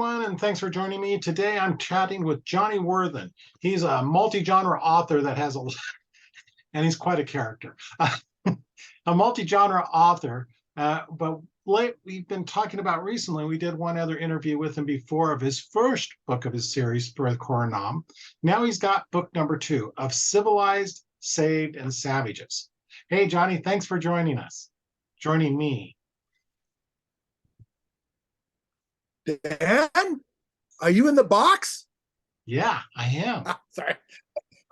everyone, and thanks for joining me. Today I'm chatting with Johnny Worthen. He's a multi-genre author that has and he's quite a character. A multi-genre author, but we've been talking about recently, we did one other interview with him before of his first book of his series for Coronam. Now he's got book number 2 of Civilized, Saved, and Savages. Hey, Johnny, thanks for joining me. Dan, are you in the box? Yeah, I am. Sorry.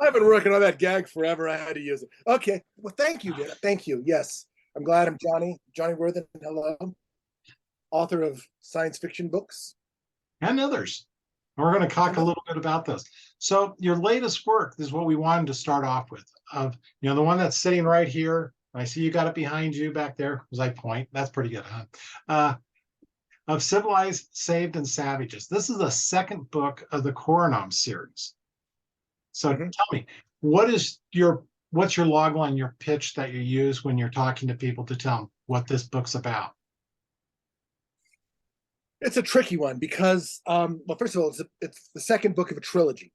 I've been working on that gag forever. I had to use it. Okay. Well, thank you, Dan. Thank you. Yes. I'm glad I'm Johnny Worthen. Hello. Author of science fiction books. And others. And we're going to talk a little bit about this. So your latest work, this is what we wanted to start off with. The one that's sitting right here. I see you got it behind you back there as I point. That's pretty good, huh? Of Civilized, Saved, and Savages. This is the second book of the Coronam series. So tell me, what's your logline, your pitch that you use when you're talking to people to tell them what this book's about? It's a tricky one because, well, first of all, it's the second book of a trilogy.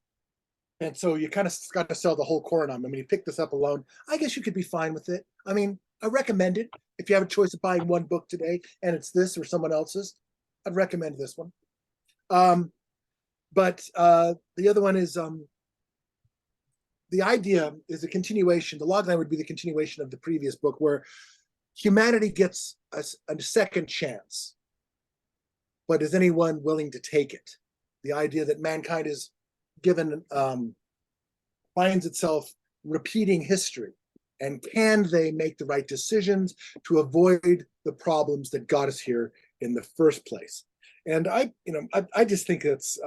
And so you kind of got to sell the whole Coronam. I mean, you pick this up alone. I guess you could be fine with it. I mean, I recommend it. If you have a choice of buying one book today and it's this or someone else's, I'd recommend this one. But the other one is the idea is a continuation. The logline would be the continuation of the previous book where humanity gets a second chance. But is anyone willing to take it? The idea that mankind is given, finds itself repeating history. And can they make the right decisions to avoid the problems that got us here in the first place? And I just think it's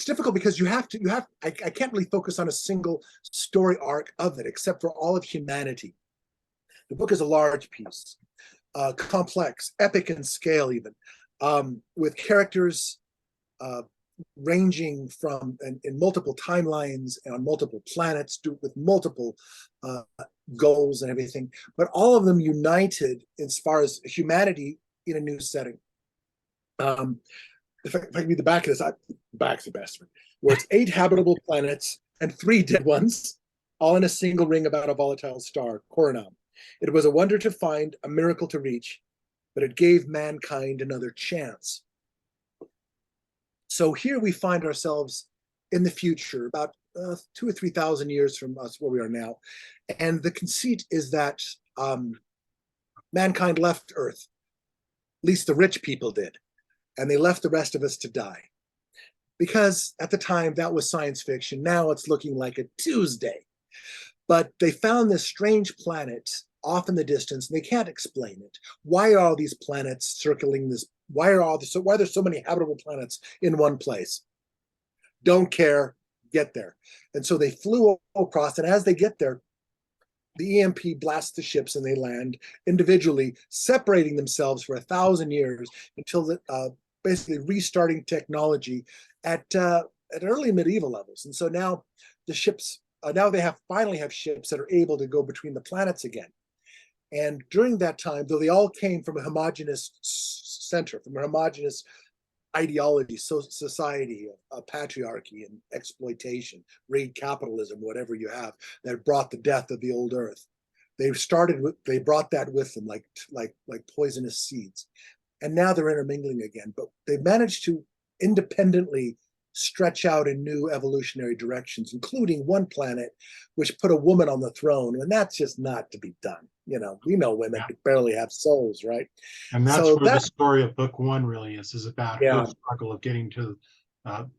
difficult because I can't really focus on a single story arc of it, except for all of humanity. The book is a large piece, complex, epic in scale even, with characters ranging from in multiple timelines and on multiple planets with multiple goals and everything, but all of them united as far as humanity in a new setting. If I can read the back of this, the back's the best one, where it's 8 habitable planets and 3 dead ones, all in a single ring about a volatile star, Coronam. It was a wonder to find, a miracle to reach, but it gave mankind another chance. So here we find ourselves in the future, about 2,000 or 3,000 years from us where we are now. And the conceit is that mankind left Earth, at least the rich people did, and they left the rest of us to die. Because at the time, that was science fiction. Now it's looking like a Tuesday. But they found this strange planet off in the distance, and they can't explain it. Why are all these planets circling this? Why are there so many habitable planets in one place? Don't care, get there. And so they flew across, and as they get there, the EMP blasts the ships and they land individually, separating themselves for 1,000 years until basically restarting technology at early medieval levels. And so now the ships, now they finally have ships that are able to go between the planets again. And during that time, though they all came from a homogenous center, from a homogenous ideology, society, patriarchy and exploitation, raid capitalism, whatever you have, that brought the death of the old Earth. They brought that with them like poisonous seeds. And now they're intermingling again, but they've managed to independently stretch out in new evolutionary directions, including one planet which put a woman on the throne, and that's just not to be done. We know women barely have souls, right? And that's where the story of book 1 really is about her struggle of getting to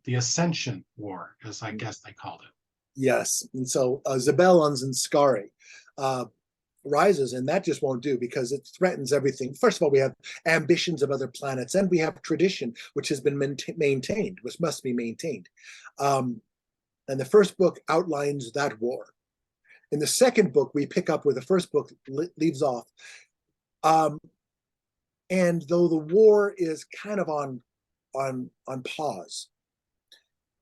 the Ascension War, as I guess they called it. Yes, and so Zebelon's and Skari rises, and that just won't do because it threatens everything. First of all, we have ambitions of other planets, and we have tradition, which has been maintained, which must be maintained. And the first book outlines that war. In the second book, we pick up where the first book leaves off. And though the war is kind of on pause,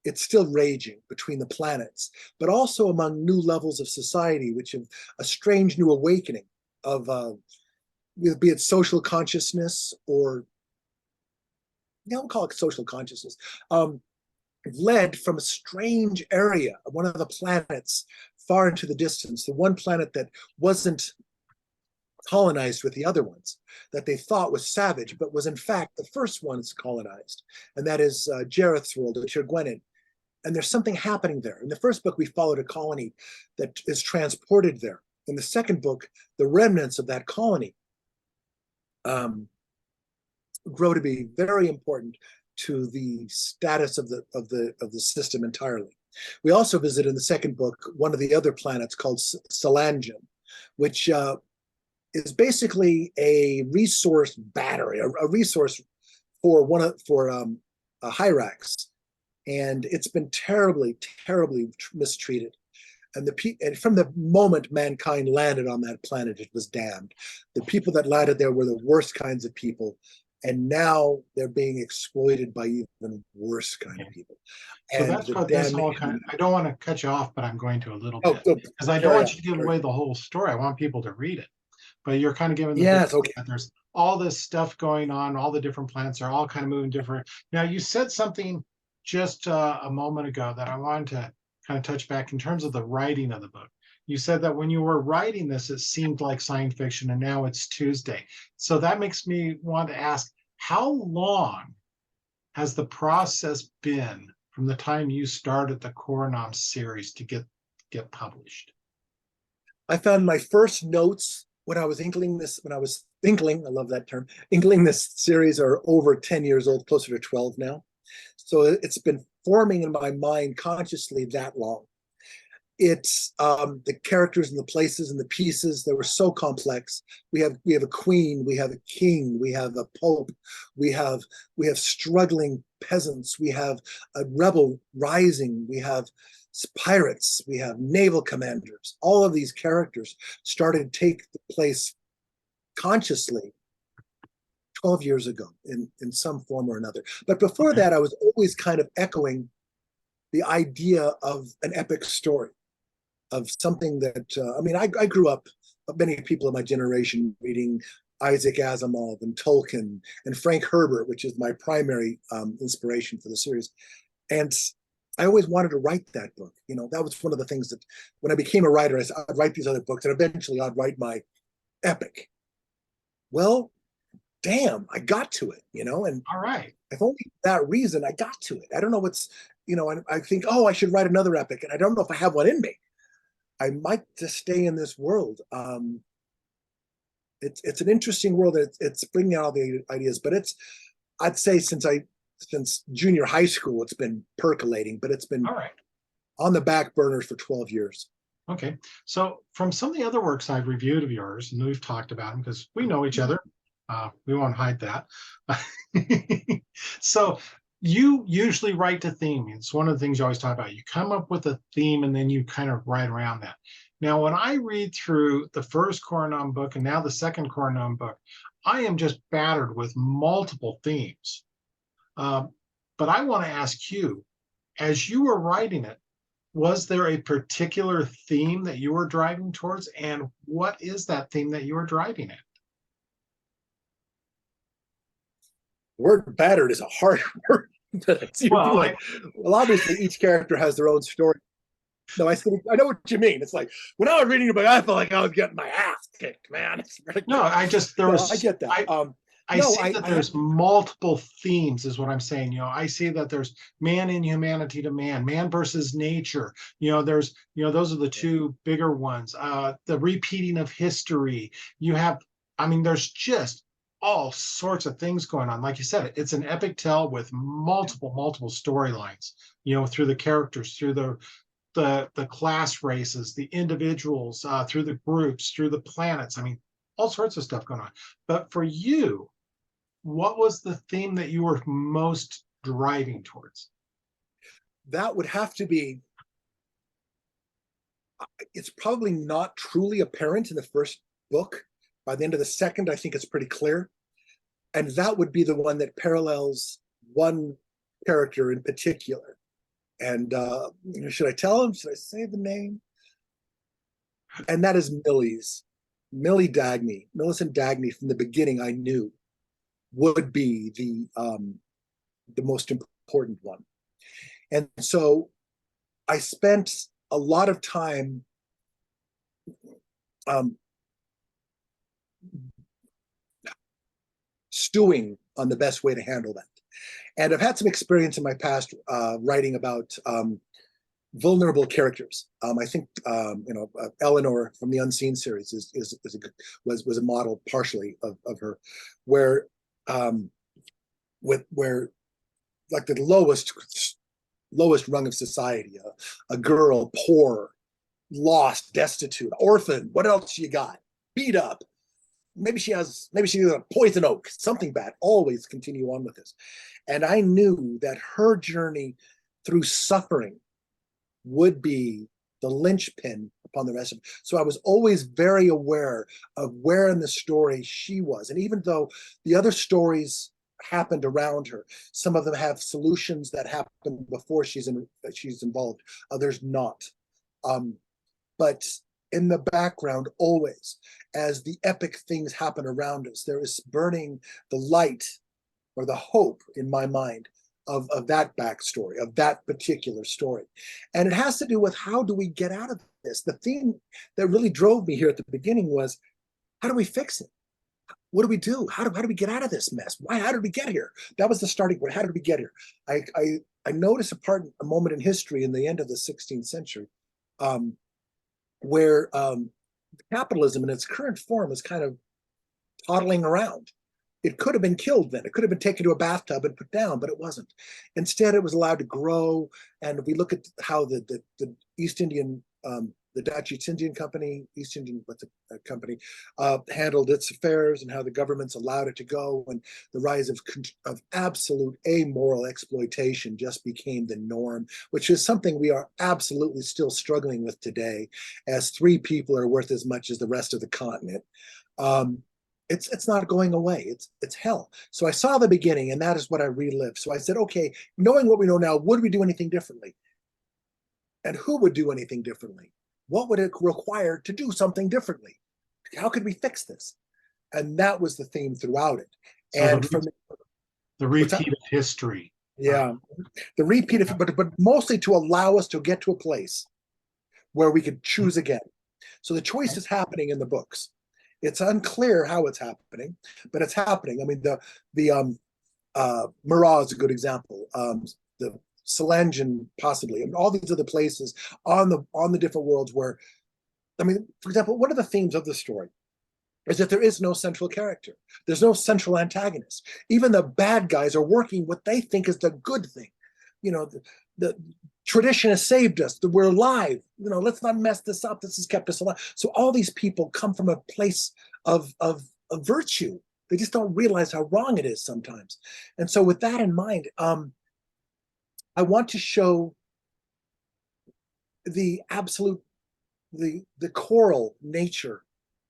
it's still raging between the planets, but also among new levels of society, which have a strange new awakening of, be it social consciousness or we'll call it social consciousness, led from a strange area, one of the planets far into the distance, the one planet that wasn't colonized with the other ones, that they thought was savage, but was in fact the first ones colonized. And that is Jareth's world, or Tirgwenin. And there's something happening there. In the first book, we followed a colony that is transported there. In the second book, the remnants of that colony grow to be very important to the status of the system entirely. We also visit in the second book one of the other planets called Salangen, which is basically a resource battery, a resource for Hyrax, and it's been terribly, terribly mistreated. And from the moment mankind landed on that planet, it was damned. The people that landed there were the worst kinds of people, and now they're being exploited by even worse kind of people. So And that's what this all kind of, I don't want to cut you off, but I'm going to a little bit. Because I don't want you to give away the whole story. I want people to read it. But you're kind of giving the okay. that there's all this stuff going on, all the different planets are all kind of moving different. Now, you said something just a moment ago that I wanted to kind of touch back in terms of the writing of the book. You said that when you were writing this, it seemed like science fiction, and now it's Tuesday. So that makes me want to ask, how long has the process been from the time you started the Coronam series to get published? I found my first notes when I was inkling this, I love that term, inkling this series are over 10 years old, closer to 12 now. So it's been forming in my mind consciously that long. It's the characters and the places and the pieces that were so complex. We have a queen, we have a king, we have a pope, we have struggling peasants, we have a rebel rising, we have pirates, we have naval commanders. All of these characters started to take the place consciously 12 years ago in some form or another. But before that, I was always kind of echoing the idea of an epic story, of something that, I grew up, many people of my generation, reading Isaac Asimov and Tolkien and Frank Herbert, which is my primary inspiration for the series. And I always wanted to write that book. That was one of the things that when I became a writer, I said, I'd write these other books, and eventually I'd write my epic. Well, damn, I got to it, and all right. If only for that reason I got to it. I don't know what's, and I think, oh, I should write another epic, and I don't know if I have one in me. I might just stay in this world. It's an interesting world. It's bringing out all the ideas, but I'd say since junior high school, it's been percolating, but it's been all right on the back burners for 12 years. Okay. So from some of the other works I've reviewed of yours, and we've talked about them because we know each other. We won't hide that. So you usually write to theme. It's one of the things you always talk about. You come up with a theme and then you kind of write around that. Now, when I read through the first Coronam book and now the second Coronam book, I am just battered with multiple themes. But I want to ask you, as you were writing it, was there a particular theme that you were driving towards? And what is that theme that you were driving at? The word battered is a hard word. Well, obviously each character has their own story. No, I know what you mean. It's like when I was reading the book, I felt like I was getting my ass kicked, man. It's really no, I get that. I see that there's multiple themes, is what I'm saying. I see that there's man inhumanity to man versus nature. Those are the two bigger ones. The repeating of history. There's just all sorts of things going on. Like you said, it's an epic tale with multiple storylines, through the characters, through the class races, the individuals, through the groups, through the planets. All sorts of stuff going on. But for you, what was the theme that you were most driving towards? That would have to be, it's probably not truly apparent in the first book. By the end of the second, I think it's pretty clear. And that would be the one that parallels one character in particular. And should I tell him? Should I say the name? And that is Millie Dagny. Millicent Dagny, from the beginning, I knew would be the most important one. And so I spent a lot of time stewing on the best way to handle that. And I've had some experience in my past writing about vulnerable characters. I think Eleanor from the Unseen series was a model partially of her, where where like the lowest rung of society, a girl, poor, lost, destitute, orphan. What else you got? Beat up. Maybe she's a poison oak, something bad. Always continue on with this. And I knew that her journey through suffering would be the linchpin upon the rest of it. So I was always very aware of where in the story she was. And even though the other stories happened around her, some of them have solutions that happen before she's involved, others not. But in the background, always, as the epic things happen around us, there is burning the light or the hope in my mind of that backstory, of that particular story. And it has to do with, how do we get out of this? The theme that really drove me here at the beginning was, how do we fix it? What do we do? How do we get out of this mess? How did we get here? That was the starting point. How did we get here? I noticed a moment in history in the end of the 16th century, where capitalism in its current form is kind of toddling around. It could have been killed then. It could have been taken to a bathtub and put down, but it wasn't. Instead, it was allowed to grow. And if we look at how the East Indian, the Dutch East Indian Company, handled its affairs, and how the governments allowed it to go, and the rise of absolute amoral exploitation just became the norm, which is something we are absolutely still struggling with today, as 3 people are worth as much as the rest of the continent. It's not going away. It's hell. So I saw the beginning, and that is what I relived. So I said, okay, knowing what we know now, would we do anything differently? And who would do anything differently? What would it require to do something differently? How could we fix this? And that was the theme throughout it. So and the repeat of history. Yeah, the repeat of, but mostly to allow us to get to a place where we could choose again. So the choice is happening in the books. It's unclear how it's happening, but it's happening. I mean, the Murrah is a good example. The Selanjan, possibly, and all these other places on the different worlds where, I mean, for example, one of the themes of the story is that there is no central character. There's no central antagonist. Even the bad guys are working what they think is the good thing. You know, the tradition has saved us. We're alive. You know, let's not mess this up. This has kept us alive. So all these people come from a place of virtue. They just don't realize how wrong it is sometimes. And so with that in mind, I want to show the absolute, the choral nature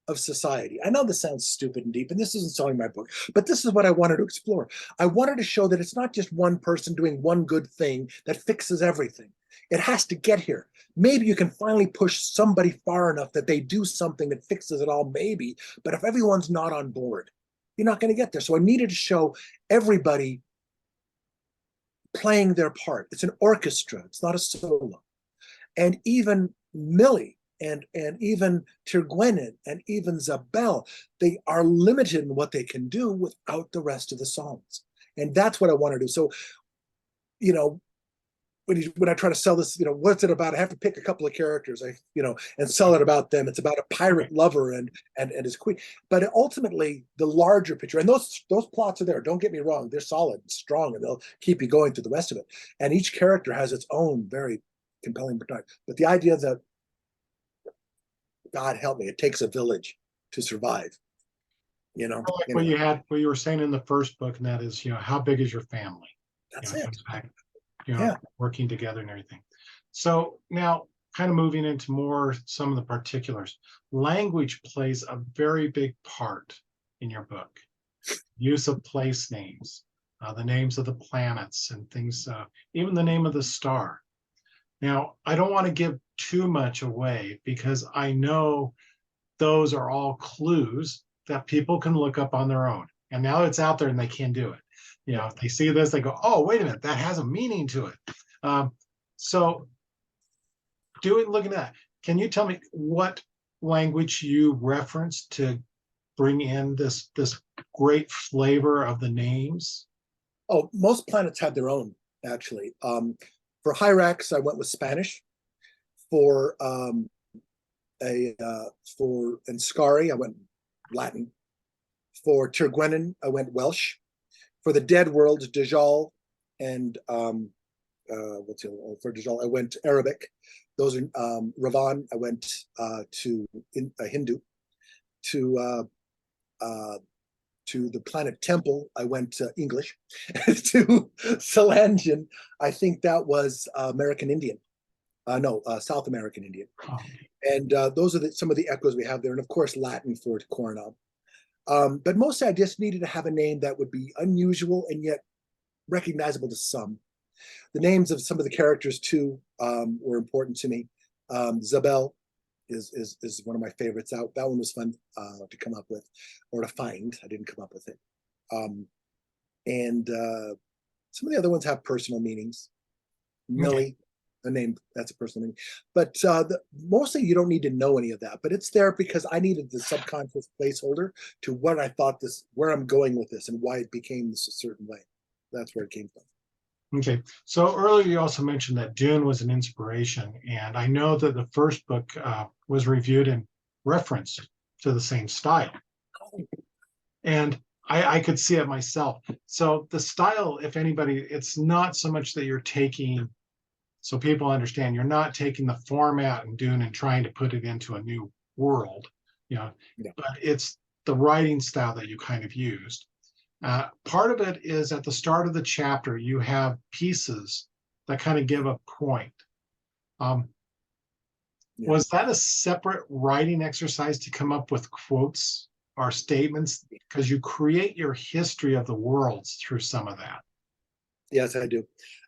of society. I know this sounds stupid and deep, and this isn't selling my book, but this is what I wanted to explore. I wanted to show that it's not just one person doing one good thing that fixes everything. It has to get here. Maybe you can finally push somebody far enough that they do something that fixes it all, maybe, but if everyone's not on board, you're not going to get there. So I needed to show everybody playing their part. It's an orchestra. It's not a solo. And even Millie and even Tirgwenin and even Zabel, they are limited in what they can do without the rest of the songs. And that's what I want to do. So, you know, when I try to sell this, you know, what's it about? I have to pick a couple of characters, and sell it about them. It's about a pirate lover and his queen. But ultimately, the larger picture, and those plots are there. Don't get me wrong; they're solid, and strong, and they'll keep you going through the rest of it. And each character has its own very compelling part. But the idea that, God help me, it takes a village to survive. You know, Like what you were saying in the first book, and that is, you know, how big is your family? That's it it. comes back, working together and everything. So now, kind of moving into some of the particulars, language plays a very big part in your book. Use of place names, the names of the planets and things, even the name of the star. Now, I don't want to give too much away, because I know those are all clues that people can look up on their own. And now it's out there and they can do it. You know, if they see this, they go, oh, wait a minute, that has a meaning to it. So looking at that, can you tell me what language you referenced to bring in this great flavor of the names? Oh, most planets have their own, actually. For Hyrax, I went with Spanish. For for Enskari, I went Latin. For Tirgwenan, I went Welsh. For the Dead World, Dajjal and for Dajjal, I went Arabic. Those are Ravan. I went to Hindu. To the planet Temple, I went English. To Salangian, I think that was American Indian. No, South American Indian. Oh, And those are some of the echoes we have there. And of course, Latin for Coronam. But mostly I just needed to have a name that would be unusual and yet recognizable to some. The names of some of the characters too were important to me. Zabel is one of my favorites. That one was fun to come up with or to find. I didn't come up with it. And some of the other ones have personal meanings. Millie, a name that's a personal meaning. But mostly you don't need to know any of that. But it's there because I needed the subconscious placeholder to what I thought where I'm going with this and why it became this a certain way. That's where it came from. Okay, so earlier you also mentioned that Dune was an inspiration, and I know that the first book was reviewed and referenced to the same style. And I could see it myself. So the style, if anybody, it's not so much that you're taking, so people understand, you're not taking the format in Dune and trying to put it into a new world, yeah. But it's the writing style that you kind of used. Part of it is at the start of the chapter, you have pieces that kind of give a point. Was that a separate writing exercise to come up with quotes or statements? Because you create your history of the worlds through some of that. Yes, I do.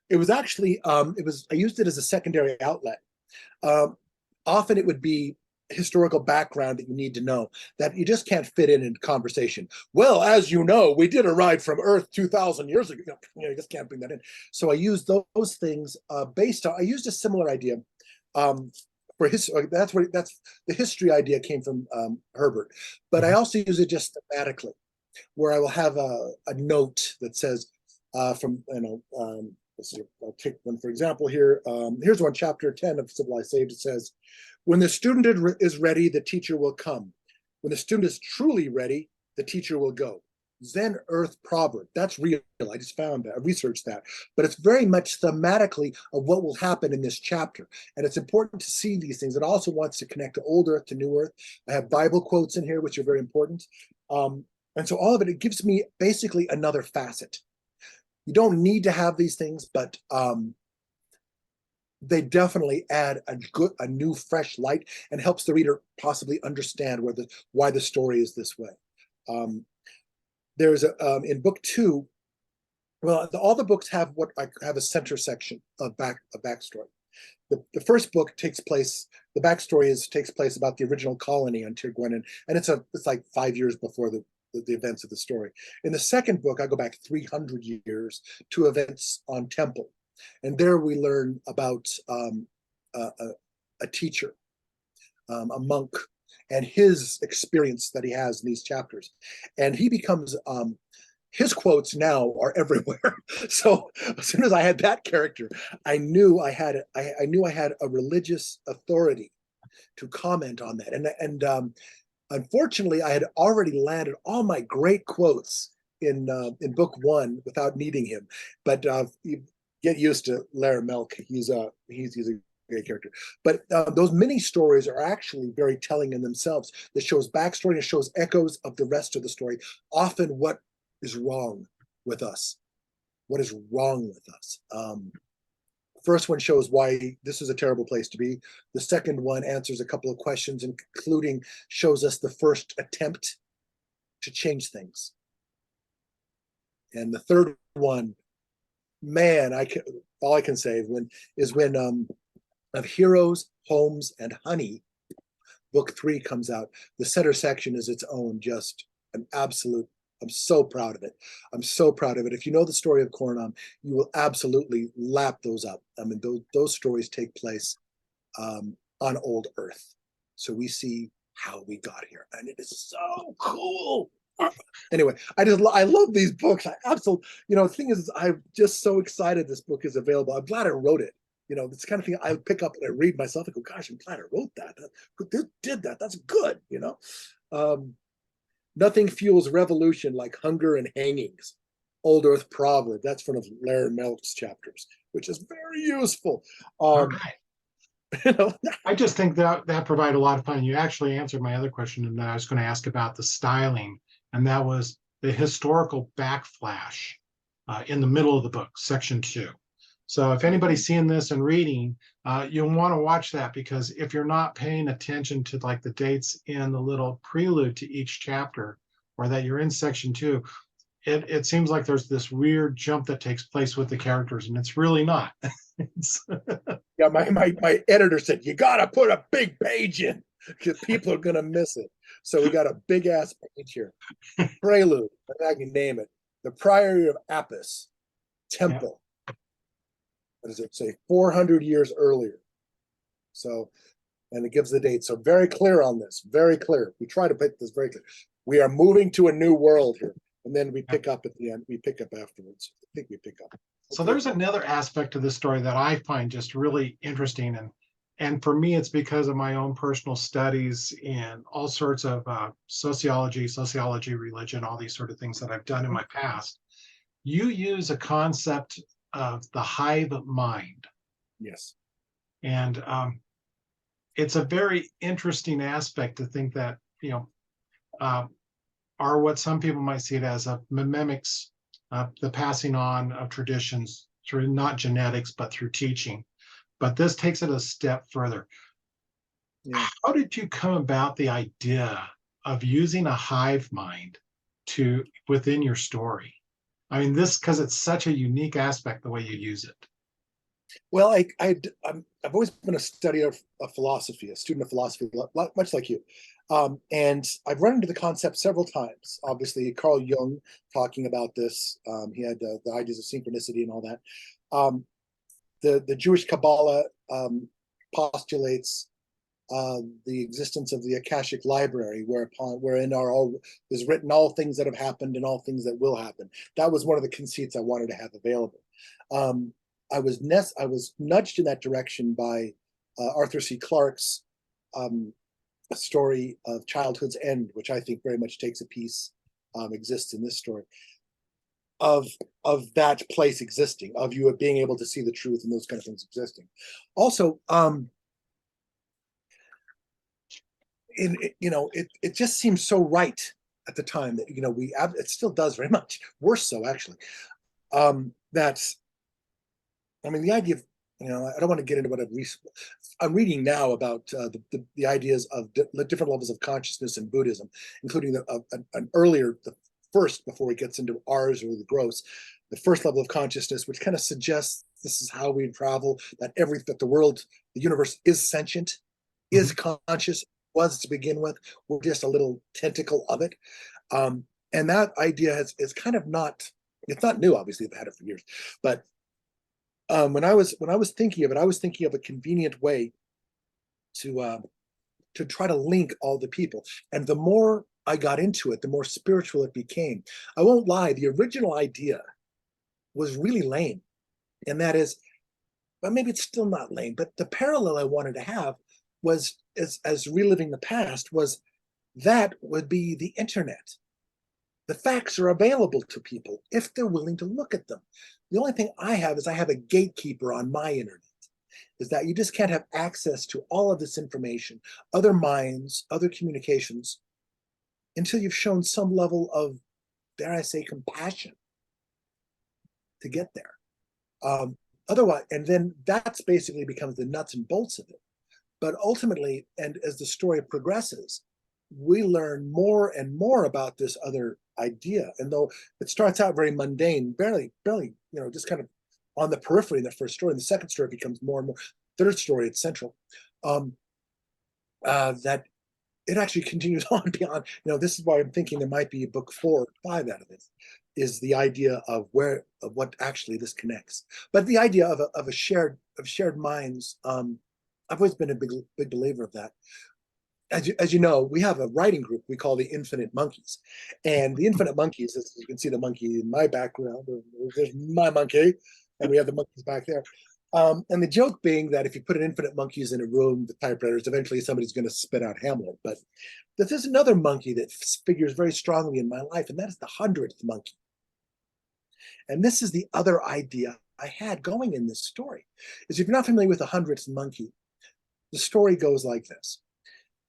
It was actually, I used it as a secondary outlet. Often it would be historical background that you need to know that you just can't fit in conversation. Well, as you know, we did arrive from Earth 2,000 years ago. You just can't bring that in. So I used those things based on. I used a similar idea for history. That's the history idea came from Herbert, but I also use it just thematically, where I will have a note that says from I'll take one for example here. Here's one, chapter 10 of Civilized. It says, when the student is ready, the teacher will come. When the student is truly ready, the teacher will go. Zen Earth proverb. That's real. I just found that. I researched that. But it's very much thematically of what will happen in this chapter. And it's important to see these things. It also wants to connect to old Earth to new Earth. I have Bible quotes in here, which are very important. And so all of it gives me basically another facet. You don't need to have these things, but they definitely add a new, fresh light and helps the reader possibly understand why the story is this way. There's in book 2. Well, all the books have have a center section of backstory. The first book takes place. The backstory takes place about the original colony on Tirgwenan, and it's like 5 years before the events of the story. In the second book, I go back 300 years to events on Temple. And there we learn about a teacher, a monk, and his experience that he has in these chapters. And he becomes, his quotes now are everywhere. So as soon as I had that character, I knew I had a religious authority to comment on that. And unfortunately, I had already landed all my great quotes in book 1 without needing him. But you get used to Larry Melk. He's a great character. But those mini stories are actually very telling in themselves. That shows backstory and it shows echoes of the rest of the story. Often, what is wrong with us? What is wrong with us? First one shows why this is a terrible place to be. The second one answers a couple of questions, including shows us the first attempt to change things. And the third one, man, all I can say is when of Heroes, Homes, and Honey, book 3 comes out. The center section is its own, just an absolute I'm so proud of it. I'm so proud of it. If you know the story of Coronam, you will absolutely lap those up. I mean, those stories take place on old Earth. So we see how we got here, and it is so cool. Anyway, I love these books. I absolutely, the thing is, I'm just so excited this book is available. I'm glad I wrote it. It's the kind of thing I pick up and I read myself and go, gosh, I'm glad I wrote that. Who did that? That's good, Nothing fuels revolution like hunger and hangings. Old Earth proverb. That's one of Larry Melk's chapters, which is very useful. All right. I just think that provided a lot of fun. You actually answered my other question, and I was going to ask about the styling, and that was the historical backflash in the middle of the book, section 2. So if anybody's seeing this and reading, you'll want to watch that, because if you're not paying attention to like the dates in the little prelude to each chapter, or that you're in section 2, it seems like there's this weird jump that takes place with the characters, and it's really not. Yeah, my editor said, you got to put a big page in because people are going to miss it. So we got a big ass page here. Prelude, if I can name it. The Priory of Apis Temple. Yeah. What does it say? 400 years earlier. So, and it gives the date. So very clear on this. Very clear. We try to make this very clear. We are moving to a new world here. And then we pick up at the end. We pick up afterwards. I think we pick up. So there's another aspect to this story that I find just really interesting. And for me, it's because of my own personal studies in all sorts of sociology, religion, all these sort of things that I've done in my past. You use a concept of the hive mind. Yes. And it's a very interesting aspect to think that, are what some people might see it as a mimics the passing on of traditions through not genetics, but through teaching. But this takes it a step further. Yeah. How did you come about the idea of using a hive mind within your story? I mean, because it's such a unique aspect, the way you use it. Well, I've always been a study of philosophy, a student of philosophy, much like you. And I've run into the concept several times. Obviously, Carl Jung talking about this. He had the ideas of synchronicity and all that. The Jewish Kabbalah postulates the existence of the Akashic Library, wherein is written all things that have happened and all things that will happen. That was one of the conceits I wanted to have available. I was nudged in that direction by Arthur C. Clarke's a story of Childhood's End, which I think very much takes a piece, exists in this story, of that place existing, of you being able to see the truth and those kind of things existing. Also, it just seems so right at the time that it still does very much worse so actually. That's, I mean, the idea of, I don't want to get into what I'm reading now about the ideas of different levels of consciousness in Buddhism, including an earlier, the first, before it gets into ours or the gross, the first level of consciousness, which kind of suggests this is how we travel, that the world, the universe is sentient, is conscious, was to begin with. We're just a little tentacle of it. And that idea is kind of it's not new, obviously, I've had it for years, but when I was thinking of it, I was thinking of a convenient way to try to link all the people. And the more I got into it, the more spiritual it became. I won't lie, the original idea was really lame. And that is, well, maybe it's still not lame, but the parallel I wanted to have was, as reliving the past, was that would be the internet. The facts are available to people if they're willing to look at them. The only thing I have is I have a gatekeeper on my internet, is that you just can't have access to all of this information, other minds, other communications, until you've shown some level of, dare I say, compassion to get there. Otherwise, and then that's basically becomes the nuts and bolts of it. But ultimately, and as the story progresses, we learn more and more about this other idea. And though it starts out very mundane, barely, just kind of on the periphery in the first story, and the second story becomes more and more. Third story, it's central. That it actually continues on beyond, this is why I'm thinking there might be a book 4 or 5 out of this, is the idea of what actually this connects. But the idea of shared minds, I've always been a big believer of that. As you know, we have a writing group we call the Infinite Monkeys. And the Infinite Monkeys, as you can see the monkey in my background, there's my monkey, and we have the monkeys back there. And the joke being that if you put an infinite monkeys in a room with typewriters, eventually somebody's going to spit out Hamlet. But there's another monkey that figures very strongly in my life, and that is the 100th monkey. And this is the other idea I had going in this story, is if you're not familiar with the 100th monkey, the story goes like this.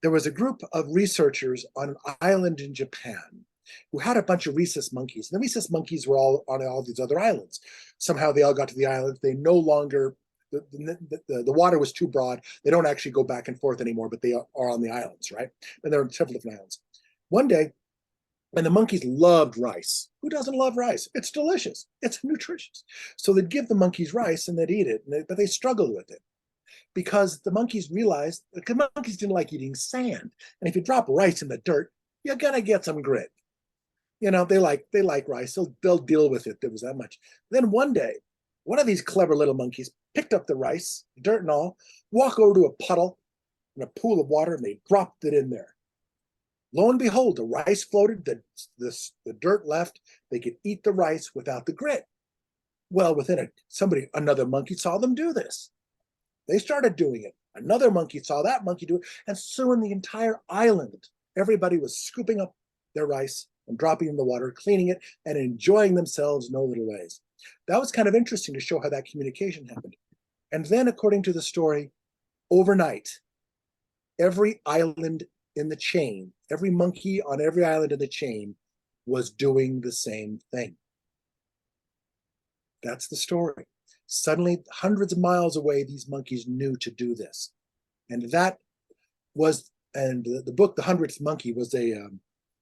There was a group of researchers on an island in Japan who had a bunch of rhesus monkeys. And the rhesus monkeys were all on all these other islands. Somehow they all got to the island. They no longer, the water was too broad. They don't actually go back and forth anymore, but they are on the islands, right? And they're on several different islands. One day, and the monkeys loved rice. Who doesn't love rice? It's delicious. It's nutritious. So they'd give the monkeys rice and they'd eat it, but they struggled with it, because the monkeys realized the monkeys didn't like eating sand. And if you drop rice in the dirt, you're going to get some grit. They like rice. They'll deal with it. There was that much. Then one day, one of these clever little monkeys picked up the rice, dirt and all, walked over to a puddle in a pool of water, and they dropped it in there. Lo and behold, the rice floated, the dirt left. They could eat the rice without the grit. Well, another monkey saw them do this. They started doing it. Another monkey saw that monkey do it. And soon the entire island, everybody was scooping up their rice and dropping it in the water, cleaning it, and enjoying themselves no little ways. That was kind of interesting to show how that communication happened. And then, according to the story, overnight, every island in the chain, every monkey on every island in the chain was doing the same thing. That's the story. Suddenly, hundreds of miles away, these monkeys knew to do this. And the book, The 100th Monkey, was a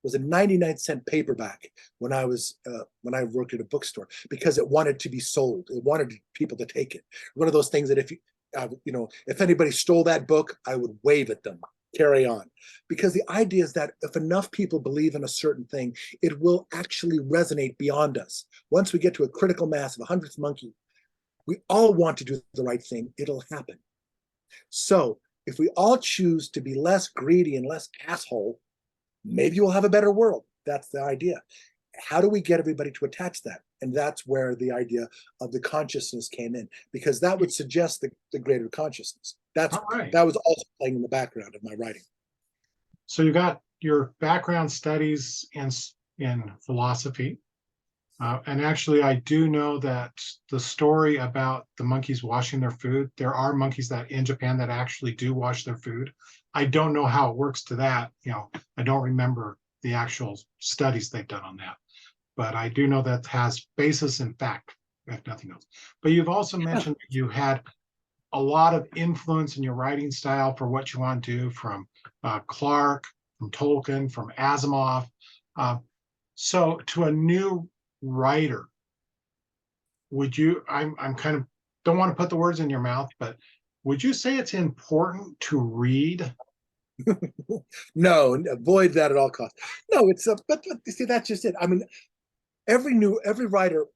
99-cent paperback when I worked at a bookstore, because it wanted to be sold. It wanted people to take it. One of those things that if anybody stole that book, I would wave at them, carry on. Because the idea is that if enough people believe in a certain thing, it will actually resonate beyond us. Once we get to a critical mass of 100th monkey, we all want to do the right thing. It'll happen. So if we all choose to be less greedy and less asshole, maybe we'll have a better world. That's the idea. How do we get everybody to attach that? And that's where the idea of the consciousness came in, because that would suggest the greater consciousness. That was also playing in the background of my writing. So you got your background studies in philosophy. And actually, I do know that the story about the monkeys washing their food, there are monkeys that in Japan that actually do wash their food. I don't know how it works to that. I don't remember the actual studies they've done on that. But I do know that has basis in fact, if nothing else. But you've also mentioned you had a lot of influence in your writing style for what you want to do, from Clark, from Tolkien, from Asimov. So to a new writer, would you, I'm kind of, don't want to put the words in your mouth, but would you say it's important to read? No, avoid that at all costs. No, but you see, that's just it. I mean, every writer,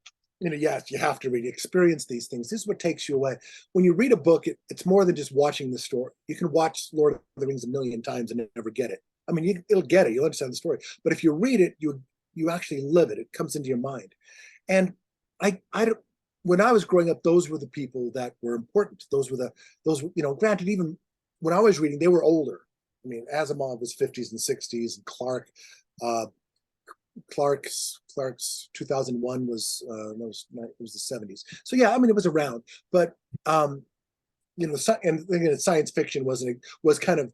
yes, you have to read, experience these things. This is what takes you away. When you read a book, it's more than just watching the story. You can watch Lord of the Rings a million times and never get it. I mean, it'll get it. You'll understand the story. But if you read it, you actually live it. It comes into your mind. And when I was growing up, those were the people that were important. Those, granted, even when I was reading, they were older. I mean, Asimov was 50s and 60s, and Clark's 2001 was the 70s. So yeah, I mean, it was around, but and science fiction was kind of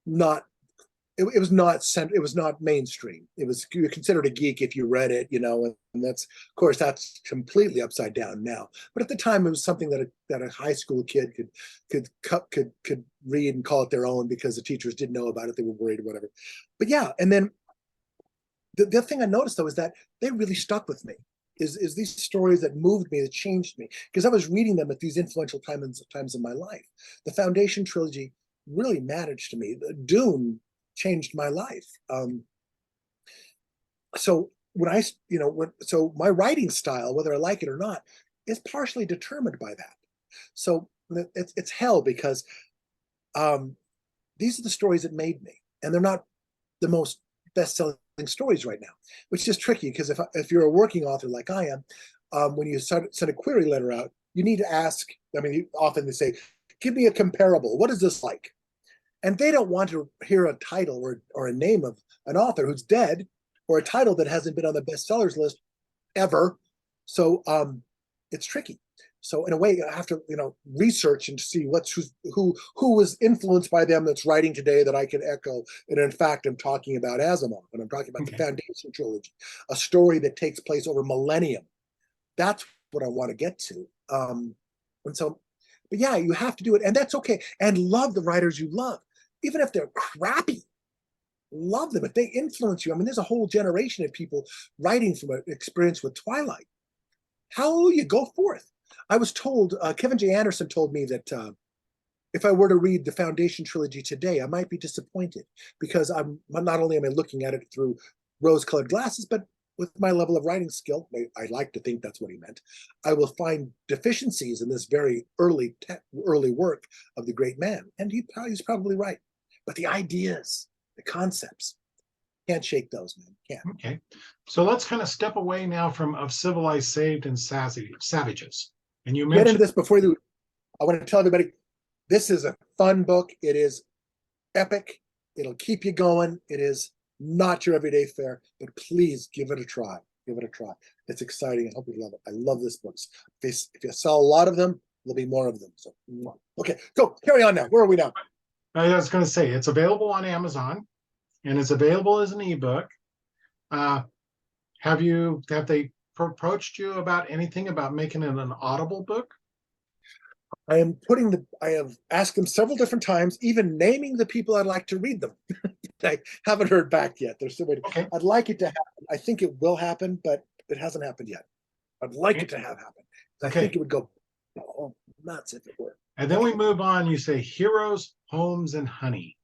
not. It was not mainstream. You were considered a geek if you read it, and that's, of course, that's completely upside down now. But at the time, it was something that a high school kid could read and call it their own, because the teachers didn't know about it. They were worried or whatever. But yeah, and then the thing I noticed, though, is that they really stuck with me. Is these stories that moved me, that changed me, because I was reading them at these influential times in my life. The Foundation trilogy really mattered to me. Dune changed my life. So when I, so my writing style, whether I like it or not, is partially determined by that. So it's hell because these are the stories that made me, and they're not the most best-selling stories right now, which is tricky because if you're a working author like I am, when you send a query letter out, you need to ask. I mean, often they say, "Give me a comparable. What is this like?" And they don't want to hear a title or a name of an author who's dead, or a title that hasn't been on the bestsellers list ever. So it's tricky. So in a way, I have to research and see who was influenced by them that's writing today that I can echo. And in fact, I'm talking about Asimov, and I'm talking about the Foundation trilogy, a story that takes place over millennium. That's what I want to get to. And so, but yeah, you have to do it, and that's okay. And love the writers you love, even if they're crappy. Love them if they influence you. I mean, there's a whole generation of people writing from an experience with Twilight. Hallelujah, go forth. I was told, Kevin J. Anderson told me that if I were to read the Foundation trilogy today, I might be disappointed because not only am I looking at it through rose-colored glasses, but with my level of writing skill, I like to think that's what he meant, I will find deficiencies in this very early work of the great man. And he's probably right. But the ideas, the concepts, can't shake those, man. Can't. Okay. So let's kind of step away now from Of Civilized, Saved, and Savages. And you Get mentioned into this before you. I want to tell everybody, this is a fun book. It is epic. It'll keep you going. It is not your everyday fare, but please give it a try. Give it a try. It's exciting. I hope you love it. I love this book. If you sell a lot of them, there'll be more of them. So, okay, go carry on now. Where are we now? I was going to say it's available on Amazon, and it's available as an ebook. Have they approached you about anything about making it an Audible book? I have asked them several different times, even naming the people I'd like to read them. I haven't heard back yet. There's so many. Okay. I'd like it to happen. I think it will happen, but it hasn't happened yet. I'd like it to have happened. I think it would go nuts if it were. And then we move on. You say Heroes, Homes, and Honey.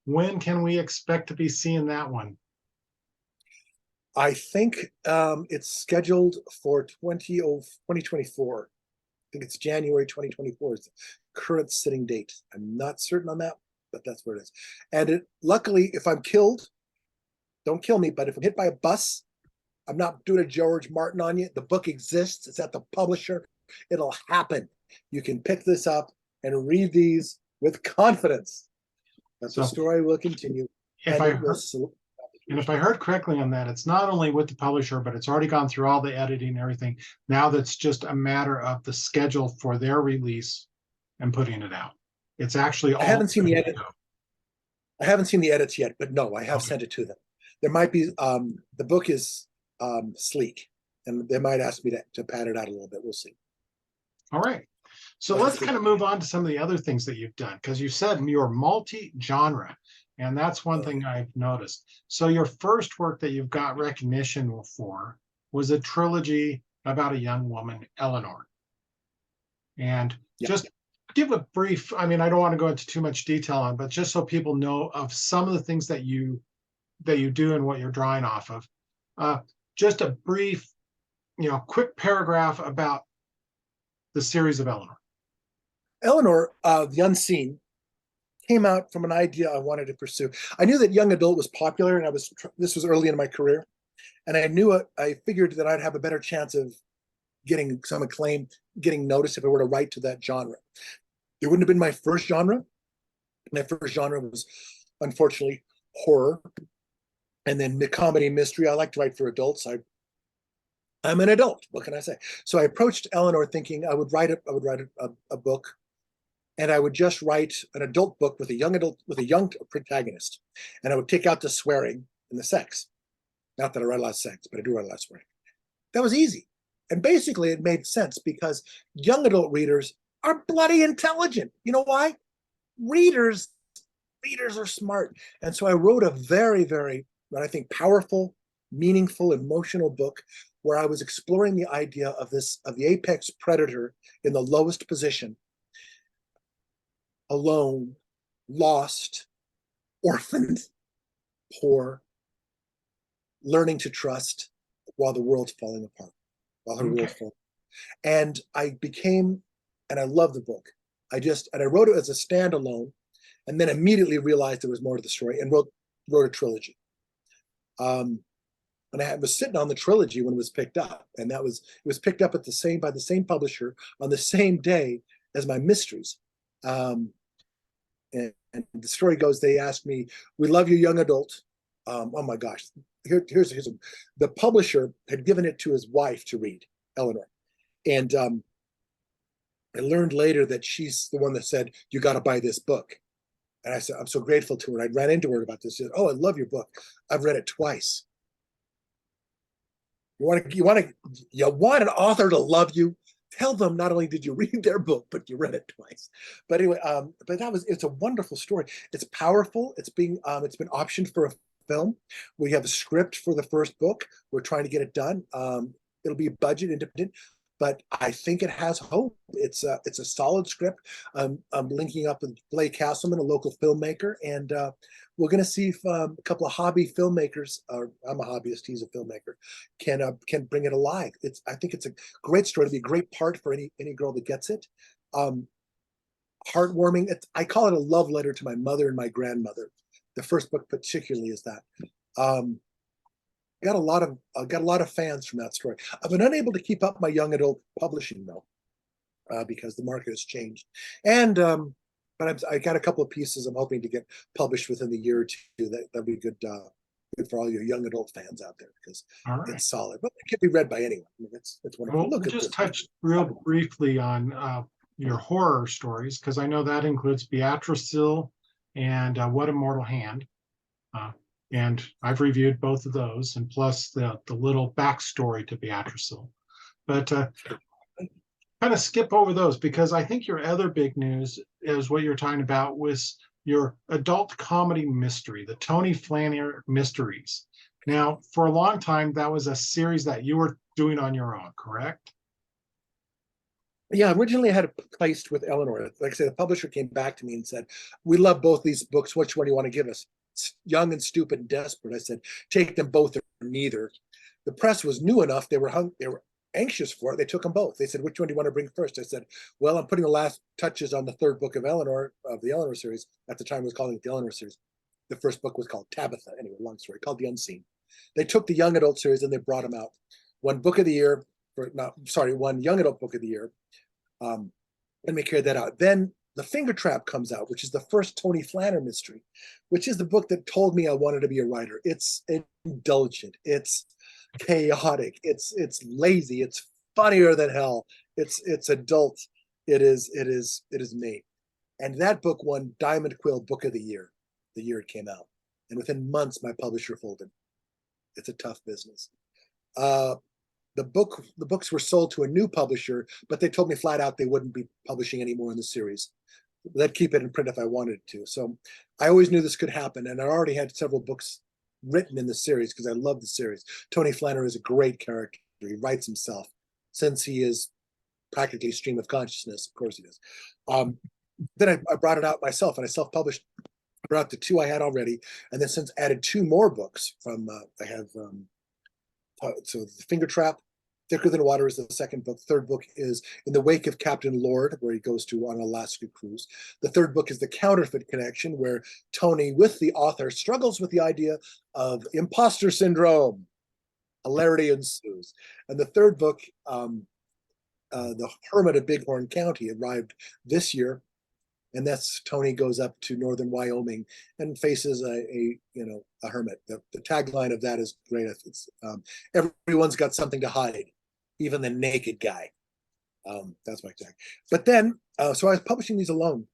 When can we expect to be seeing that one? I think it's scheduled for 2024. I think it's January 2024 is the current sitting date. I'm not certain on that, but that's where it is. And luckily, if I'm killed, don't kill me, but if I'm hit by a bus, I'm not doing a George Martin on you. The book exists. It's at the publisher. It'll happen. You can pick this up and read these with confidence. That's the story will continue. If I heard correctly on that, it's not only with the publisher, but it's already gone through all the editing and everything. Now that's just a matter of the schedule for their release and putting it out. It's actually all. I haven't seen the edit. I haven't seen the edits yet, but no, I have sent it to them. There might be the book is sleek, and they might ask me to pad it out a little bit. We'll see. All right. So let's kind of move on to some of the other things that you've done, because you said you're multi-genre, and that's one thing I've noticed. So your first work that you've got recognition for was a trilogy about a young woman, Eleanor. And just give a brief, I mean, I don't want to go into too much detail on, but just so people know of some of the things that you do and what you're drawing off of. Just a brief, quick paragraph about the series of Eleanor. Eleanor, The Unseen, came out from an idea I wanted to pursue. I knew that young adult was popular, and this was early in my career, and I figured that I'd have a better chance of getting some acclaim, getting noticed if I were to write to that genre. It wouldn't have been my first genre. My first genre was, unfortunately, horror, and then comedy mystery. I like to write for adults. I'm an adult. What can I say? So I approached Eleanor thinking I would write a book, and I would just write an adult book with a young protagonist, and I would take out the swearing and the sex. Not that I write a lot of sex, but I do write a lot of swearing. That was easy, and basically it made sense because young adult readers are bloody intelligent. You know why? Readers are smart, and so I wrote a very, very, what I think, powerful, meaningful, emotional book where I was exploring the idea of the apex predator in the lowest position, alone, lost, orphaned, poor, learning to trust while the world's falling apart, while her world's falling. And I became, and I love the book. I wrote it as a standalone, and then immediately realized there was more to the story, and wrote a trilogy. And I was sitting on the trilogy when it was picked up, and it was picked up by the same publisher on the same day as my mysteries. And the story goes, they asked me, "We love you, young adult." Oh my gosh, here's the publisher had given it to his wife to read, Eleanor, and I learned later that she's the one that said, "You got to buy this book." And I said, "I'm so grateful to her." And I ran into her about this. She said, "Oh, I love your book. I've read it twice." You want an author to love you? Tell them not only did you read their book, but you read it twice. But anyway, it's a wonderful story. It's powerful. It's been optioned for a film. We have a script for the first book. We're trying to get it done. It'll be budget independent, but I think it has hope. It's a solid script. I'm linking up with Blake Castleman, a local filmmaker, and we're going to see if a couple of hobby filmmakers, I'm a hobbyist, he's a filmmaker, can bring it alive. I think it's a great story. It'll be a great part for any girl that gets it. Heartwarming. I call it a love letter to my mother and my grandmother. The first book particularly is that. Got a lot of fans from that story. I've been unable to keep up my young adult publishing though, because the market has changed. And but I got a couple of pieces I'm hoping to get published within the year or two. That'd be good for all your young adult fans out there, because it's solid. But it can be read by anyone. I mean, it's wonderful. Well, we'll just touch real briefly on your horror stories, because I know that includes Beatrice and What a Mortal Hand. And I've reviewed both of those, and plus the little backstory to Beatrice. But kind of skip over those, because I think your other big news is what you're talking about was your adult comedy mystery, the Tony Flanner Mysteries. Now, for a long time, that was a series that you were doing on your own, correct? Yeah, originally I had it placed with Eleanor. Like I said, the publisher came back to me and said, "We love both these books. Which one do you want to give us?" Young and Stupid and Desperate. I said, "Take them both or neither." The press was new enough. They were anxious for it. They took them both. They said, "Which one do you want to bring first?" I said, "Well, I'm putting the last touches on the third book of the Eleanor series." At the time, I was calling it the Eleanor series. The first book was called Tabitha. Anyway, long story, called The Unseen. They took the young adult series and they brought them out. One young adult book of the year. Let me carry that out. Then The Finger Trap comes out, which is the first Tony Flanner mystery, which is the book that told me I wanted to be a writer. It's indulgent. It's chaotic. It's lazy. It's funnier than hell. It's adult. It is me. And that book won Diamond Quill Book of the Year it came out. And within months, my publisher folded. It's a tough business. The books were sold to a new publisher, but they told me flat out they wouldn't be publishing anymore in the series. They'd keep it in print if I wanted to. So I always knew this could happen, and I already had several books written in the series because I love the series. Tony Flanner is a great character. He writes himself, since he is practically stream of consciousness. Of course he does. Then I brought it out myself, and I self-published. I brought out the two I had already, and then since added two more books from I have so The Finger Trap, Thicker Than Water is the second book. Third book is In the Wake of Captain Lord, where he goes to on an Alaska cruise. The third book is The Counterfeit Connection, where Tony, with the author, struggles with the idea of imposter syndrome. Hilarity ensues. And the third book, The Hermit of Bighorn County, arrived this year. And that's Tony goes up to northern Wyoming and faces a hermit. The tagline of that is great. It's everyone's got something to hide, even the naked guy. That's my tag. But then, so I was publishing these alone,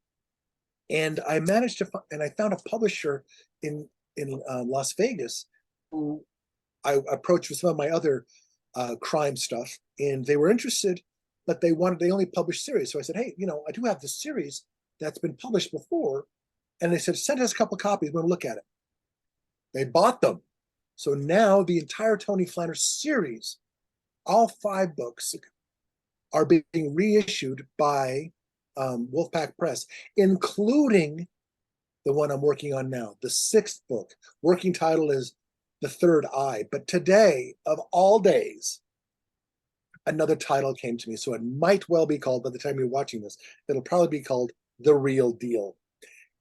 and I managed to and I found a publisher in Las Vegas who I approached with some of my other crime stuff, and they were interested, but they only published series. So I said, "Hey, I do have this series that's been published before." And they said, "Send us a couple of copies. We're going to look at it." They bought them. So now the entire Tony Flanner series, all 5 books, are being reissued by Wolfpack Press, including the one I'm working on now. The 6th book, working title is The Third Eye. But today, of all days, another title came to me. So it might well be called, by the time you're watching this, it'll probably be called The Real Deal.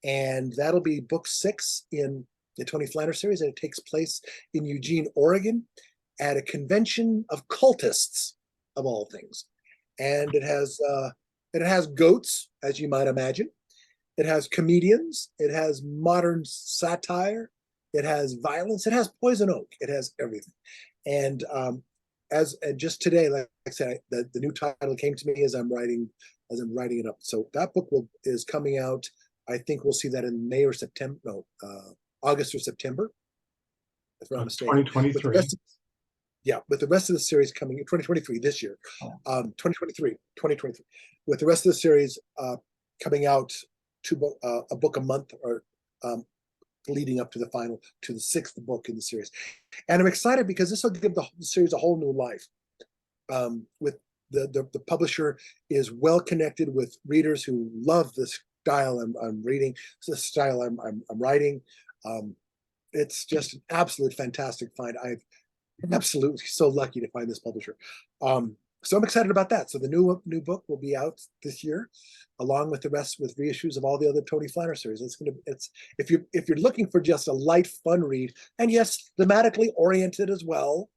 And that'll be book 6 in the Tony Flanders series. And it takes place in Eugene, Oregon, at a convention of cultists, of all things. And it has goats, as you might imagine. It has comedians. It has modern satire. It has violence. It has poison oak. It has everything. And just today, like I said, the new title came to me as I'm writing it up. So that book is coming out. I think we'll see that in May or September. No, August or September, if I'm not mistaken. 2023. With the rest of the series coming in 2023 this year, 2023, with the rest of the series coming out a book a month, or leading up to the 6th book in the series. And I'm excited because this will give the series a whole new life. With the publisher is well connected with readers who love the style I'm reading, the style I'm writing. It's just an absolute fantastic find. I'm absolutely so lucky to find this publisher. So I'm excited about that. So the new book will be out this year, along with reissues of all the other Tony Flanders series. It's if you're looking for just a light, fun read, and yes, thematically oriented as well,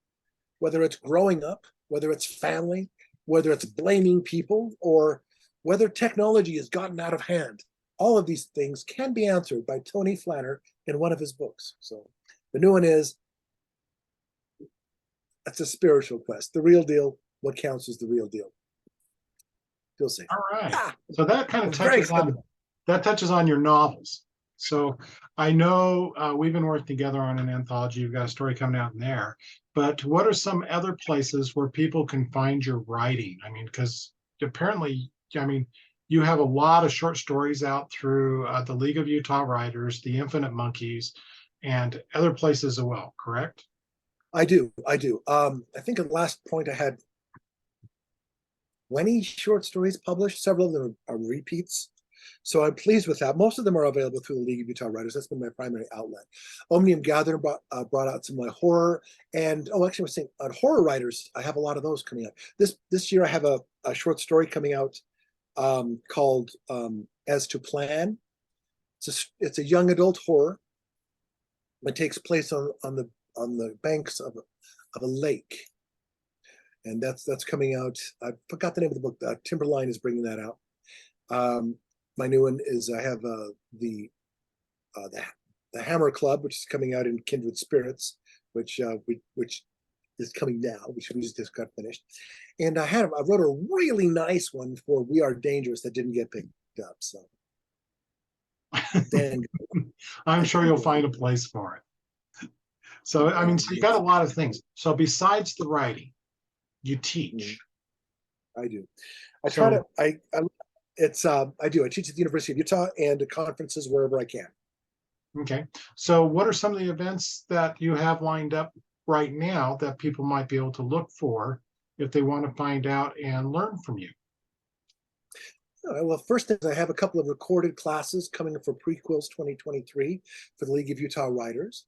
whether it's growing up, whether it's family, whether it's blaming people, or whether technology has gotten out of hand, all of these things can be answered by Tony Flanders in one of his books. So the new one is, it's a spiritual quest. The real deal. What counts as the real deal? Feel safe. All right. So that kind of touches on your novels. So I know we've been working together on an anthology. You've got a story coming out in there. But what are some other places where people can find your writing? I mean, because apparently, you have a lot of short stories out through the League of Utah Writers, the Infinite Monkeys, and other places as well, correct? I do. I think at last point I had 20 short stories published. Several of them are repeats. So I'm pleased with that. Most of them are available through the League of Utah Writers. That's been my primary outlet. Omnium Gathering brought out some of my horror. And actually, I was saying on horror writers, I have a lot of those coming out. This year I have a short story coming out called As to Plan. It's a young adult horror. It takes place on the banks of a lake. And that's coming out. I forgot the name of the book. Timberline is bringing that out. My new one is I have the Hammer Club, which is coming out in Kindred Spirits, which is coming now, which we just got finished. And I wrote a really nice one for We Are Dangerous that didn't get picked up. So then I'm sure you'll find a place for it. So so you got a lot of things. So besides the writing, you teach. I do. I try to. I do. I teach at the University of Utah and at conferences wherever I can. Okay. So what are some of the events that you have lined up right now that people might be able to look for if they want to find out and learn from you? Well, first thing is I have a couple of recorded classes coming up for Prequels 2023 for the League of Utah Writers.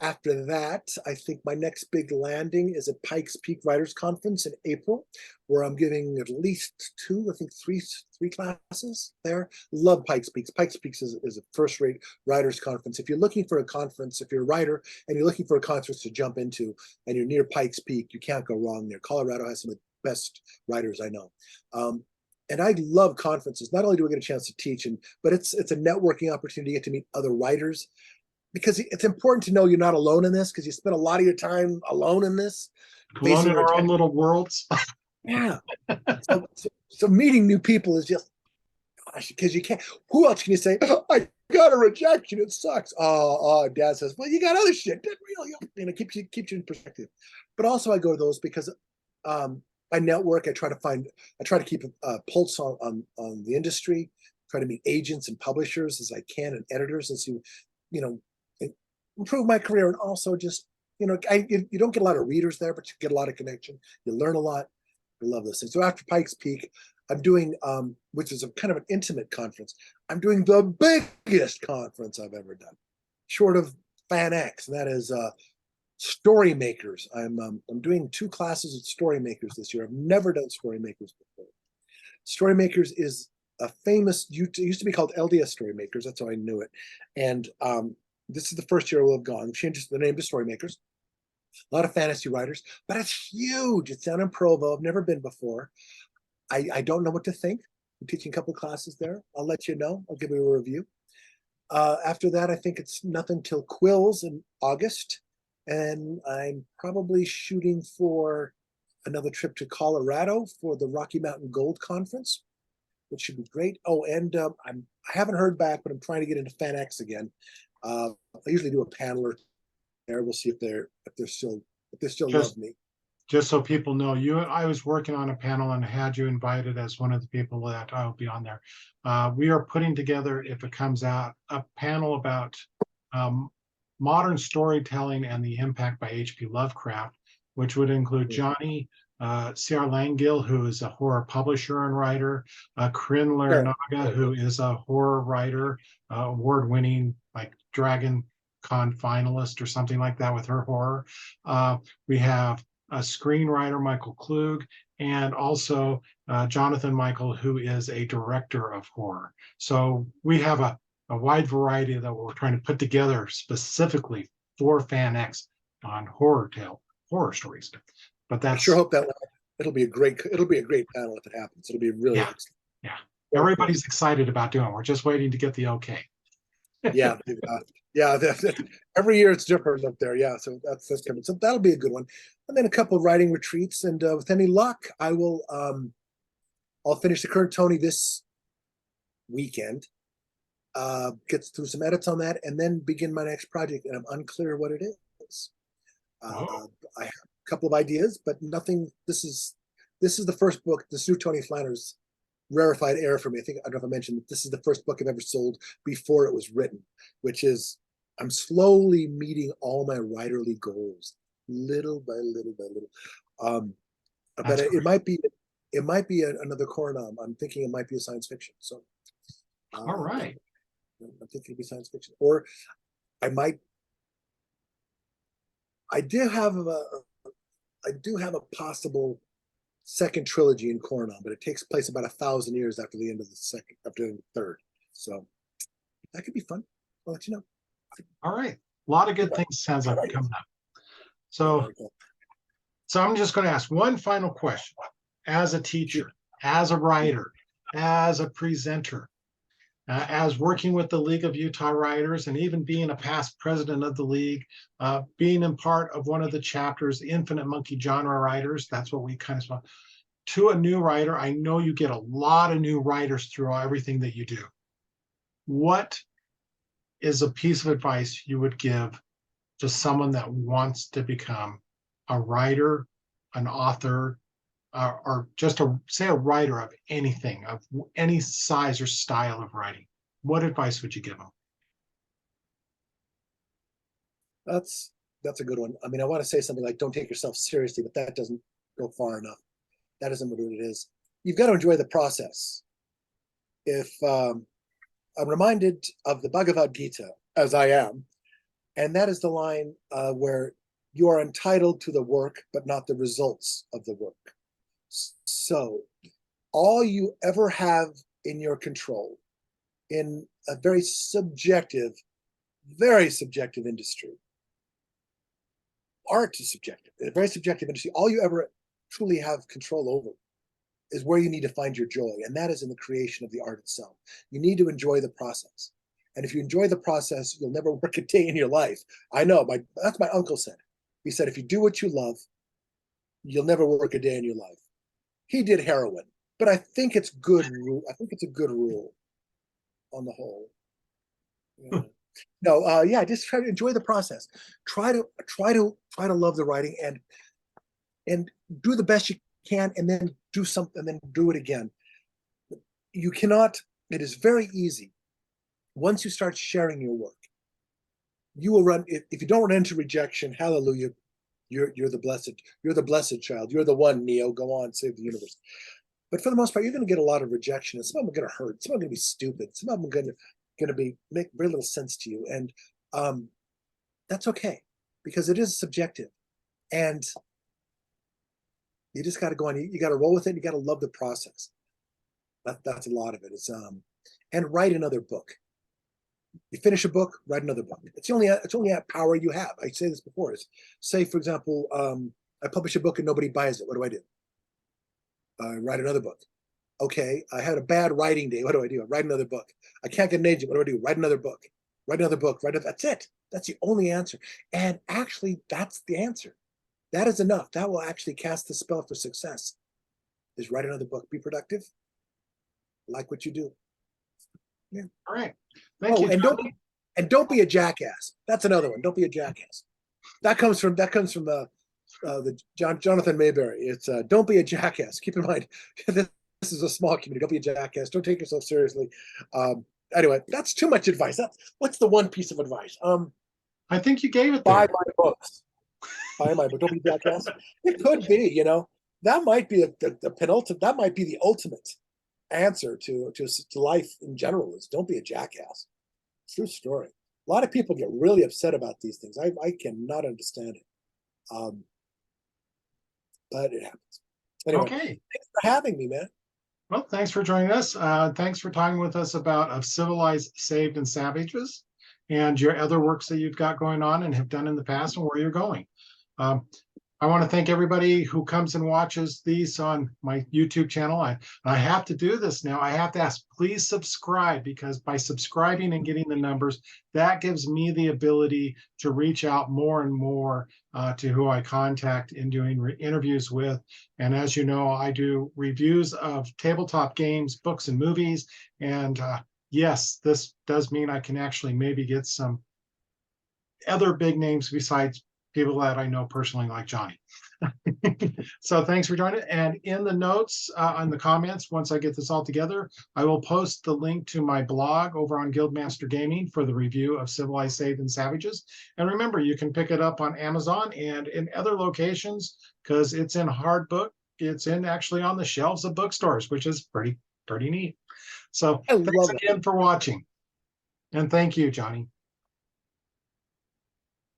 After that, I think my next big landing is at Pikes Peak Writers Conference in April, where I'm giving at least three classes there. Love Pikes Peak. Pikes Peak is a first-rate writers conference. If you're looking for a conference, if you're a writer and you're looking for a conference to jump into and you're near Pikes Peak, you can't go wrong there. Colorado has some of the best writers I know. And I love conferences. Not only do I get a chance to teach, but it's a networking opportunity to get to meet other writers. Because it's important to know you're not alone in this, because you spend a lot of your time alone in this. Alone in our own little worlds. Yeah. So meeting new people is just, gosh, because you can't. Who else can you say, I got a rejection, it sucks. Dad says, well, you got other shit. That really, keeps you in perspective. But also I go to those because I network. I try to keep a pulse on the industry, try to meet agents and publishers as I can, and editors, and see, improve my career. And also just, you don't get a lot of readers there, but you get a lot of connection. You learn a lot. I love those things. So after Pikes Peak, I'm doing, which is a kind of an intimate conference. I'm doing the biggest conference I've ever done, short of Fan X, and that is story makers. I'm doing 2 classes of story makers this year. I've never done story makers before. Story makers is a famous, it used to be called LDS Story Makers. That's how I knew it. And this is the first year we'll have gone. We've changed the name to Story Makers. A lot of fantasy writers, but it's huge. It's down in Provo. I've never been before. I don't know what to think. I'm teaching a couple of classes there. I'll let you know. I'll give you a review. After that, I think it's nothing till Quills in August. And I'm probably shooting for another trip to Colorado for the Rocky Mountain Gold Conference, which should be great. Oh, and I haven't heard back, but I'm trying to get into Fan X again. I usually do a paneler there. We'll see if they still love me. Just so people know, I was working on a panel and had you invited as one of the people that I'll be on there. We are putting together, if it comes out, a panel about modern storytelling and the impact by H.P. Lovecraft, which would include Johnny C.R. Langille, who is a horror publisher and writer, Corinne Larinaga, who is a horror writer, award-winning, like Dragon Con finalist or something like that with her horror. We have a screenwriter, Michael Klug, and also Jonathan Michael, who is a director of horror. So we have a wide variety that we're trying to put together specifically for Fan X on horror stories. But that's, I sure hope that it'll be a great panel if it happens. It'll be really excellent. Yeah. Everybody's excited about doing it. We're just waiting to get the okay. Yeah. Every year it's different up there. Yeah, so that's coming. So that'll be a good one. And then a couple of writing retreats, and with any luck, I will. I'll finish the current Tony this weekend. Get through some edits on that, and then begin my next project. And I'm unclear what it is. I have a couple of ideas, but nothing. This is the first book. This new Tony Flanner's rarefied air for me. I don't know if I mentioned that this is the first book I've ever sold before it was written, which is I'm slowly meeting all my writerly goals, little by little by little. But it might be another Coronam. I'm thinking it might be a science fiction. So, all right, I'm thinking it'd be science fiction, or I might. I do have a possible second trilogy in Coronam, but it takes place about 1,000 years after the end of the third. So that could be fun. I'll let you know. All right. A lot of good things sounds like coming up. So I'm just going to ask one final question. As a teacher, as a writer, as a presenter, as working with the League of Utah Writers, and even being a past president of the League, being in part of one of the chapters, Infinite Monkey Genre Writers, that's what we kind of saw. To a new writer, I know you get a lot of new writers through everything that you do. What is a piece of advice you would give to someone that wants to become a writer, an author, or just say a writer of anything, of any size or style of writing? What advice would you give them? That's a good one. I mean, I want to say something like don't take yourself seriously, but that doesn't go far enough. That isn't what it is. You've got to enjoy the process. If I'm reminded of the Bhagavad Gita, as I am, and that is the line where you are entitled to the work, but not the results of the work. So all you ever have in your control in a very subjective industry, art is subjective, in a very subjective industry, all you ever truly have control over is where you need to find your joy, and that is in the creation of the art itself. You need to enjoy the process. And if you enjoy the process, you'll never work a day in your life. I know, that's my uncle said. He said, if you do what you love, you'll never work a day in your life. He did heroin, but I think it's good. I think it's a good rule on the whole. Yeah. No, just try to enjoy the process. Try to love the writing and do the best you can, and then do something, and then do it again. You cannot. It is very easy. Once you start sharing your work, you will run. If you don't run into rejection, hallelujah, you're the blessed child. You're the one, Neo. Go on, save the universe. But for the most part, you're going to get a lot of rejection, and some of them are going to hurt. Some of them are going to be stupid. Some of them are going to be make very little sense to you, and that's okay because it is subjective, and you just got to go on. You got to roll with it. You got to love the process. That's a lot of it. It's and write another book. You finish a book, write another book. It's the only power you have. I say this before. Is say, for example, I publish a book and nobody buys it. What do? Write another book. Okay, I had a bad writing day. What do? I write another book. I can't get an agent. What do? Write another book. Write another book. That's it. That's the only answer. And actually, that's the answer. That is enough. That will actually cast the spell for success. Is write another book. Be productive. Like what you do. Yeah. All right. Thank you. And don't be a jackass. That's another one. Don't be a jackass. That comes from the Jonathan Mayberry. It's don't be a jackass. Keep in mind, this is a small community. Don't be a jackass. Don't take yourself seriously. Anyway, that's too much advice. What's the one piece of advice? I think you gave it buy there. my books. Buy my book. Don't be a jackass. It could be, that might be the penultimate. That might be the ultimate answer to life in general. Is don't be a jackass. True story. A lot of people get really upset about these things. I cannot understand it. But it happens. Anyway, Okay. thanks for having me, man. Well, thanks for joining us. Thanks for talking with us about Of Civilized, Saved, and Savages and your other works that you've got going on and have done in the past and where you're going. I want to thank everybody who comes and watches these on my YouTube channel. I have to do this now. I have to ask, please subscribe, because by subscribing and getting the numbers, that gives me the ability to reach out more and more to who I contact in doing interviews with. And as you know, I do reviews of tabletop games, books, and movies. And yes, this does mean I can actually maybe get some other big names besides people that I know personally, like Johnny. So thanks for joining. And in the notes, on the comments, once I get this all together, I will post the link to my blog over on Guildmaster Gaming for the review of Civilized, Saved, and Savages. And remember, you can pick it up on Amazon and in other locations because it's in hard book. It's actually on the shelves of bookstores, which is pretty neat. So thanks again for watching. And thank you, Johnny.